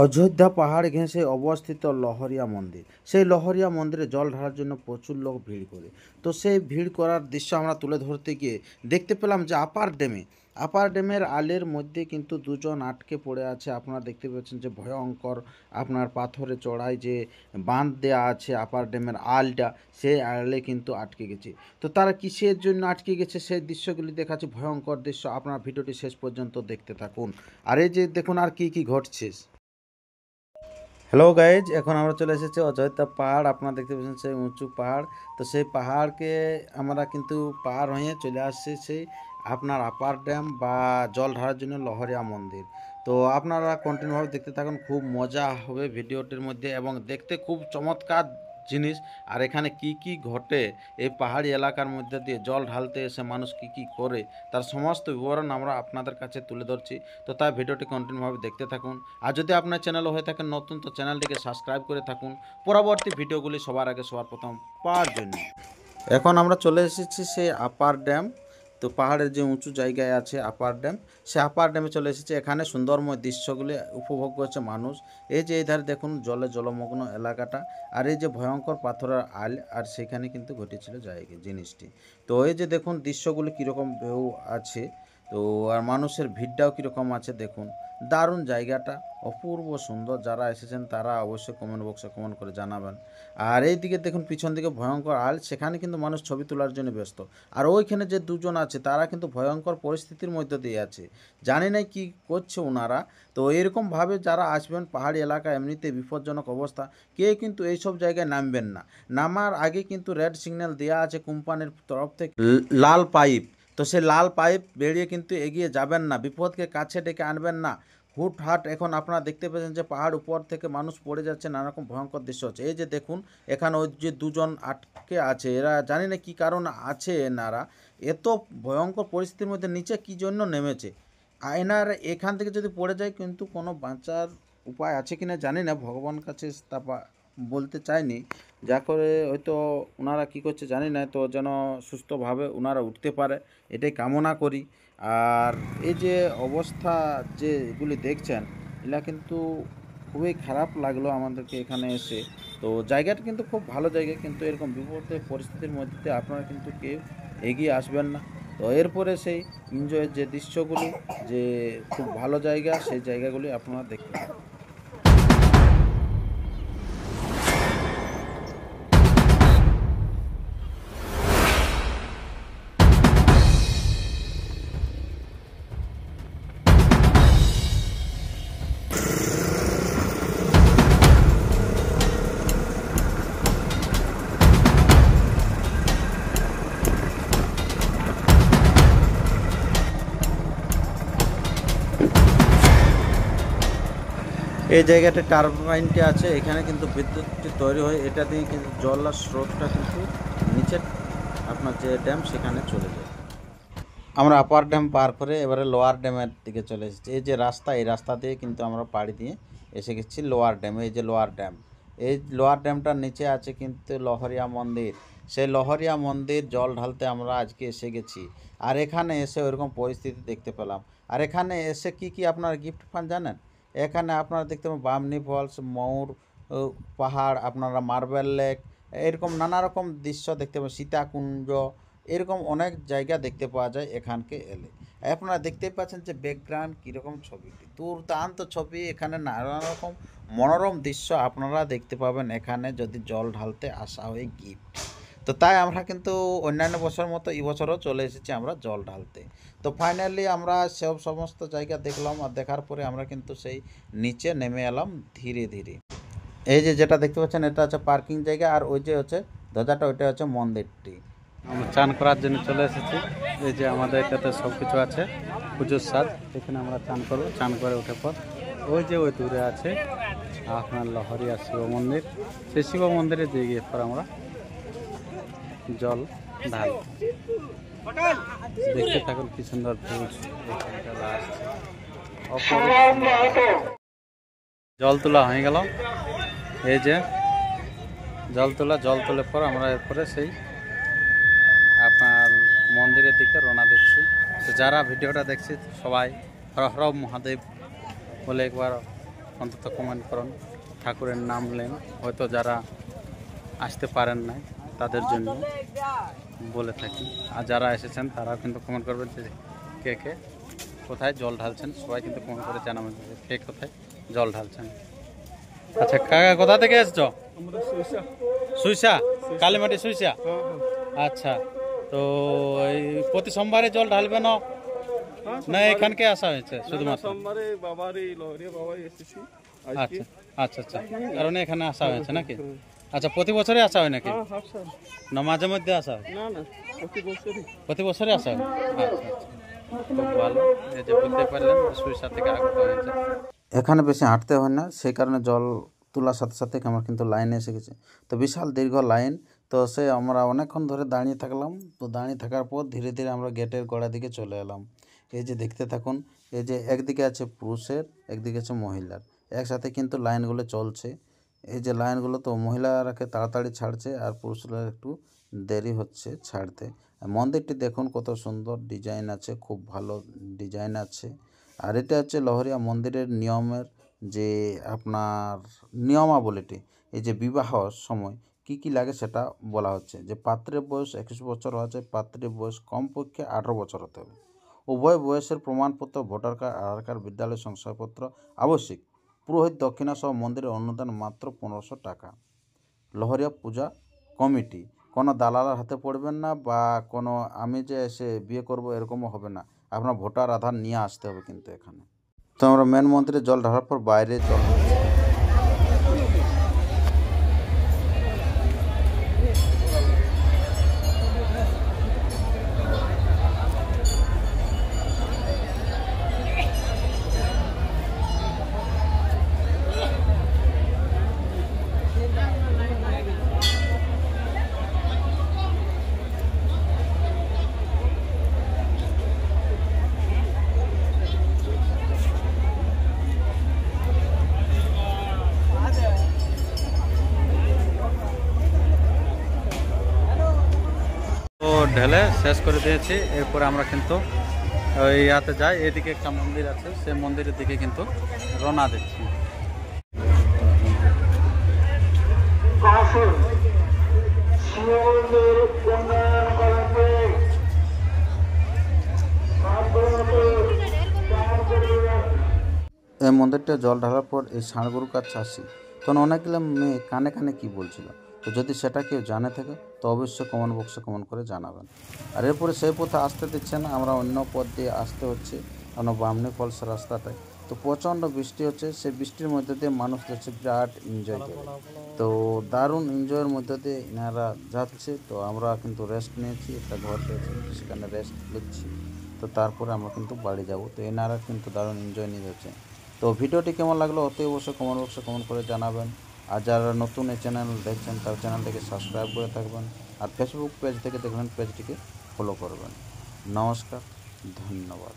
অযোধ্যা পাহাড় ঘেঁষে অবস্থিত লহরিয়া মন্দির। সেই লহরিয়া মন্দিরে জল ঢালার জন্য প্রচুর লোক ভিড় করে। তো সেই ভিড় করার দৃশ্য আমরা তুলে ধরতে গিয়ে দেখতে পেলাম যে আপার ড্যামের আলের মধ্যে কিন্তু দুজন আটকে পড়ে আছে। আপনারা দেখতে পাচ্ছেন যে ভয়ঙ্কর আপনার পাথরে চড়াই যে বাঁধ দেওয়া আছে আপার ড্যামের আলটা, সেই আলে কিন্তু আটকে গেছে। তো তারা কিসের জন্য আটকে গেছে সেই দৃশ্যগুলি দেখাচ্ছে, ভয়ঙ্কর দৃশ্য। আপনার ভিডিওটি শেষ পর্যন্ত দেখতে থাকুন। আর এই যে দেখুন আর কি ঘটছে। হ্যালো গাইজ, এখন আমরা চলে এসেছি অযোধ্যা পাহাড়। আপনারা দেখতে পাচ্ছেন সেই উঁচু পাহাড়। তো সেই পাহাড়কে আমরা কিন্তু পার হয়ে চলে আসছি সেই আপনার আপার ড্যাম বা জল ঢালার জন্য লহরিয়া মন্দির। তো আপনারা কন্টিনিউভাবে দেখতে থাকুন, খুব মজা হবে ভিডিওটির মধ্যে এবং দেখতে খুব চমৎকার জিনিস। আর এখানে কি ঘটে এই পাহাড়ি এলাকার মধ্যে দিয়ে জল ঢালতে এসে মানুষ কি করে তার সমস্ত বিবরণ আমরা আপনাদের কাছে তুলে ধরছি। তো তাই ভিডিওটি কন্টিনিউভাবে দেখতে থাকুন। আর যদি আপনার চ্যানেল হয়ে থাকেন নতুন, তো চ্যানেলটিকে সাবস্ক্রাইব করে থাকুন পরবর্তী ভিডিওগুলি সবার আগে সবার প্রথম পাওয়ার জন্য। এখন আমরা চলে এসেছি সেই আপার ড্যাম। তো পাহাড়ের যে উঁচু জায়গায় আছে আপার ড্যাম, সে আপার ড্যামে চলে এসেছে। এখানে সুন্দরময় দৃশ্যগুলি উপভোগ করছে মানুষ। এই যে এই ধারে দেখুন জলমগ্ন এলাকাটা, আর এই যে ভয়ঙ্কর পাথরের আল, আর সেখানে কিন্তু ঘটেছিল জিনিসটি। তো এই যে দেখুন দৃশ্যগুলি কীরকম ঢেউ আছে, তো আর মানুষের ভিড়টাও কীরকম আছে দেখুন। দারুণ জায়গাটা, অপূর্ব সুন্দর। যারা এসেছেন তারা অবশ্যই কমেন্ট বক্সে কমেন্ট করে জানাবেন। আর এই দিকে দেখুন পিছন দিকে ভয়ঙ্কর আল, সেখানে কিন্তু মানুষ ছবি তোলার জন্য ব্যস্ত। আর ওইখানে যে দুজন আছে তারা কিন্তু ভয়ঙ্কর পরিস্থিতির মধ্যে দিয়ে আছে, জানি না কি করছে ওনারা। তো এরকমভাবে যারা আসবেন পাহাড়ি এলাকা, এমনিতে বিপজ্জনক অবস্থা, কেউ কিন্তু এইসব জায়গায় নামবেন না। নামার আগে কিন্তু রেড সিগন্যাল দেওয়া আছে কোম্পানির তরফ থেকে, লাল পাইপ। তো সে লাল পাইপ বেরিয়ে কিন্তু এগিয়ে যাবেন না, বিপদকে কাছে ডেকে আনবেন না। হুটহাট এখন আপনারা দেখতে পেয়েছেন যে পাহাড় উপর থেকে মানুষ পড়ে যাচ্ছে, নানারকম ভয়ঙ্কর দৃশ্য হচ্ছে। এই যে দেখুন এখানে ওই যে দুজন আটকে আছে, এরা জানি না কী কারণ আছে, এনারা এত ভয়ঙ্কর পরিস্থিতির মধ্যে নিচে কী জন্য নেমেছে। এনার এখান থেকে যদি পড়ে যায় কিন্তু কোনো বাঁচার উপায় আছে কি না জানি না, ভগবান কাছে তা বলতে চাইনি। যা করে হয়তো ওনারা কী করছে জানি না, তো যেন সুস্থভাবে ওনারা উঠতে পারে এটাই কামনা করি। আর এই যে অবস্থা যেগুলি দেখছেন, এগুলা কিন্তু খুবই খারাপ লাগলো আমাদেরকে এখানে এসে। তো জায়গাটা কিন্তু খুব ভালো জায়গা, কিন্তু এরকম বিপদের পরিস্থিতির মধ্যে আপনারা কিন্তু কেউ এগিয়ে আসবেন না। তো এরপরে সেই এনজয়ের যে দৃশ্যগুলি, যে খুব ভালো জায়গা, সেই জায়গাগুলি আপনারা দেখতে পাবেন। এই জায়গাটা টারবাইনটি আছে, এখানে কিন্তু বিদ্যুৎটি তৈরি হয়, এটা দিয়ে কিন্তু জল আর স্রোতটা কিন্তু নিচে আপনার যে ড্যাম সেখানে চলে যায়। আমরা আপার ড্যাম পার করে এবারে লোয়ার ড্যামের দিকে চলে এসেছি। এই যে রাস্তা, এই রাস্তা দিয়ে কিন্তু আমরা পাড়ি দিয়ে এসে গেছি লোয়ার ড্যাম। এই যে লোয়ার ড্যাম, এই লোয়ার ড্যামটার নিচে আছে কিন্তু লহরিয়া মন্দির। সেই লহরিয়া মন্দির জল ঢালতে আমরা আজকে এসে গেছি। আর এখানে এসে ওইরকম পরিস্থিতি দেখতে পেলাম। আর এখানে এসে কি আপনারা গিফট পান জানেন? এখানে আপনারা দেখতে পাবেন বামনি ফলস, ময়ূর পাহাড়, আপনারা মার্বেল লেক, এরকম নানা রকম দৃশ্য দেখতে পাবেন, সীতাকুঞ্জ, এরকম অনেক জায়গা দেখতে পাওয়া যায় এখানকে এলে। আপনারা দেখতেই পাচ্ছেন যে ব্যাকগ্রাউন্ড কীরকম ছবিটি, দুর্দান্ত ছবি। এখানে নানা রকম মনোরম দৃশ্য আপনারা দেখতে পাবেন এখানে যদি জল ঢালতে আসা হয় গিফট। তো তাই আমরা কিন্তু অন্যান্য বছর মতো এই বছরও চলে এসেছি আমরা জল ঢালতে। তো ফাইনালি আমরা সমস্ত জায়গা দেখলাম, আর দেখার পরে আমরা কিন্তু সেই নিচে নেমে এলাম ধীরে ধীরে। এই যে যেটা দেখতে পাচ্ছেন এটা হচ্ছে পার্কিং জায়গা, আর ওই যে হচ্ছে ধ্বজাটা, ওইটা হচ্ছে মন্দিরটি। আমরা চান করার জন্য চলে এসেছি। এই যে আমাদের এটাতে সব কিছু আছে, পুজোর সাজ। এখানে আমরা চান করবো, চান করে উঠে পর ওই যে ওই দূরে আছে আপনার লহরিয়া শিব মন্দির। সেই শিব মন্দিরে দিয়ে গিয়ে পর আমরা জল ঢাল। দেখতে থাকুন কি সুন্দর ভিউজ জল তোলা হয়ে গেল। এই যে জল তুলে পর আমরা এরপরে সেই আপনার মন্দিরের দিকে রওনা দিচ্ছি। তো যারা ভিডিওটা দেখছি সবাই হর হর মহাদেব বলে একবার অন্তত কমেন্ট করুন, ঠাকুরের নাম নেন। হয়তো যারা আসতে পারেন না তাদের জন্য বলে থাকি, আর যারা এসেছেন তারাও কিন্তু কমেন্ট করবেন যে কে কে কোথায় জল ঢালছেন। সবাই কিন্তু কমেন্ট করে জানাবেন যে কে কোথায় জল ঢালছেন। আচ্ছা কাকা, কোথা থেকে এসছো? সুইসা, কালীমাটি সুইসা। আচ্ছা, তো এই প্রতি সোমবারে জল ঢালবে না, না এখানকে আসা হয়েছে শুধুমাত্র? সোমবারে বাবার এই লহরিয়া বাবাই এসেছি আজকে। আচ্ছা আচ্ছা, কারণ এখানে আসা হয়েছে নাকি? আচ্ছা, প্রতি বছরই আসা হয় নাকি? না মাঝে মধ্যে আসা হয়? না না, প্রতি বছরই। প্রতি বছরই আসা হয়। আচ্ছা আচ্ছা, খুব ভালো। এই যে বুঝতে পারলেন সুইসা থেকে আগত হয়েছে। এখানে বেশি হাঁটতে হয় না, সেই কারণে জল তোলার সাথে সাথে আমার কিন্তু লাইনে এসে গেছে। তো বিশাল দীর্ঘ লাইন, তো সে আমরা অনেকক্ষণ ধরে দাঁড়িয়ে থাকলাম। তো দাঁড়িয়ে থাকার পর ধীরে ধীরে আমরা গেটের গোড়ার দিকে চলে এলাম। এই যে দেখতে থাকুন, এই যে একদিকে আছে পুরুষের, একদিকে আছে মহিলার, একসাথে কিন্তু লাইনগুলো চলছে। এই যে লাইনগুলো, তো মহিলারাকে তাড়াতাড়ি ছাড়ছে আর পুরুষরা একটু দেরি হচ্ছে ছাড়তে। আর মন্দিরটি দেখুন কত সুন্দর ডিজাইন আছে, খুব ভালো ডিজাইন আছে। আর এটা হচ্ছে লহরিয়া মন্দিরের নিয়মের যে আপনার নিয়মাবলীটি। এই যে বিবাহ সময় কি কি লাগে সেটা বলা হচ্ছে, যে পাত্রের বয়স 21 বছর আছে, পাত্রের বয়স কমপক্ষে 18 বছর হতে হবে, উভয় বয়সের প্রমাণপত্র, ভোটার কার্ড, আধার কার্ড, বিদ্যালয় শংসাপত্র আবশ্যিক, পুরোহিত দক্ষিণা সহ মন্দিরের অনুদান মাত্র 1500 টাকা। লহরিয়া পূজা কমিটি, কোনো দালালের হাতে পড়বেন না, বা কোনো আমি যে এসে বিয়ে করব এরকমও হবে না। আপনার ভোটার আধার নিয়ে আসতে হবে কিন্তু এখানে। তো আমরা মেন মন্দিরে জল ঢালার পর বাইরে জল ঢালছি। তো ঢেলে শেষ করে দিয়েছি। এরপরে আমরা কিন্তু ওই ইয়াতে যাই, এদিকে একটা মন্দির আছে, সেই মন্দিরের দিকে কিন্তু রওনা দিচ্ছি। এই মন্দিরটা জল ঢালার পর এই ষাঁড়গরুর কাছে আসি, তখন অনেকগুলো মেয়ে কানে কানে কি বলছিল। তো যদি সেটা কেউ জানে থাকে তো অবশ্যই কমেন্ট বক্সে কমেন্ট করে জানাবেন। আর এরপরে সেই পথে আসতে দিচ্ছে না, আমরা অন্য পথ দিয়ে আসতে হচ্ছে, কারণ বামনি ফলস রাস্তাটায় তো প্রচণ্ড বৃষ্টি হচ্ছে। সেই বৃষ্টির মধ্যে দিয়ে মানুষ যাচ্ছে, বিরাট এনজয় করে। তো দারুণ এনজয়ের মধ্যে দিয়ে এনারা যাচ্ছে। তো আমরা কিন্তু রেস্ট নিয়েছি, একটা ঘর পেয়েছি, সেখানে রেস্ট নিচ্ছি। তো তারপরে আমরা কিন্তু বাড়ি যাব। তো এনারা কিন্তু দারুণ এনজয় নিয়ে যাচ্ছে। তো ভিডিওটি কেমন লাগলো অতি অবশ্যই কমেন্ট বক্সে কমেন্ট করে জানাবেন। আর যারা নতুন এই চ্যানেল দেখছেন তার চ্যানেলটিকে সাবস্ক্রাইব করে থাকবেন। আর ফেসবুক পেজ থেকে দেখবেন, পেজটিকে ফলো করবেন। নমস্কার, ধন্যবাদ।